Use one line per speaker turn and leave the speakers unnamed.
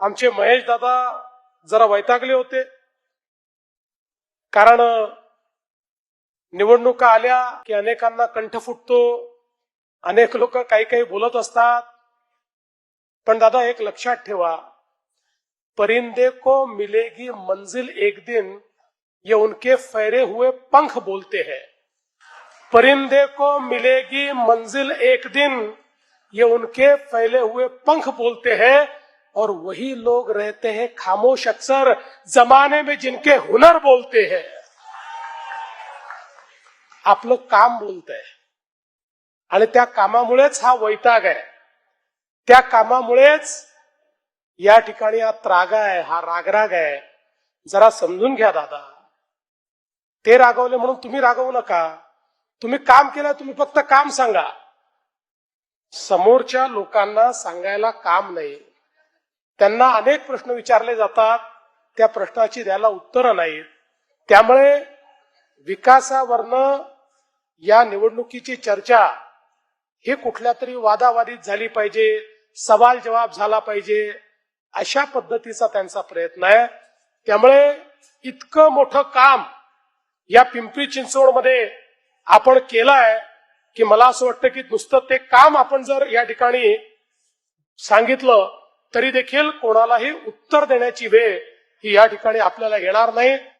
आमचे महेश दादा जरा वैतागले होते, कारण निवडणुका आल्या की अनेकांना कंठ फुटतो, अनेक लोक काही काही बोलत असतात. पण दादा एक लक्षात ठेवा, परिंदे को मिलेगी मंजिल एक दिन, ये उनके फैरे हुए पंख बोलते हैं. परिंदे को मिलेगी मंजिल एक दिन, ये उनके फैले हुए पंख बोलते हैं. और वही लोग रहते हैं खामोश अक्सर, जमाने में जिनके हुनर बोलते हैं. आपलं काम बोलतंय आणि त्या कामामुळेच हा वैताग आहे. त्या कामामुळेच या ठिकाणी हा त्राग आहे, हा रागराग आहे. जरा समजून घ्या दादा. ते रागवले म्हणून तुम्ही रागवू नका. तुम्ही काम केलं, तुम्ही फक्त काम सांगा. समोरच्या लोकांना सांगायला काम नाही. त्यांना अनेक प्रश्न विचारले जातात, त्या प्रश्नाची द्यायला उत्तरं नाहीत. त्यामुळे विकासावरनं या निवडणुकीची चर्चा ही कुठल्या तरी वादावादीत झाली पाहिजे, सवाल जवाब झाला पाहिजे, अशा पद्धतीचा त्यांचा प्रयत्न आहे. त्यामुळे इतकं मोठं काम या पिंपरी चिंचवडमध्ये आपण केलंय की मला असं वाटतं की नुसतं ते काम आपण जर या ठिकाणी सांगितलं तरी देखील कोणालाही उत्तर देण्याची वेळ ही या ठिकाणी आपल्याला येणार नाही.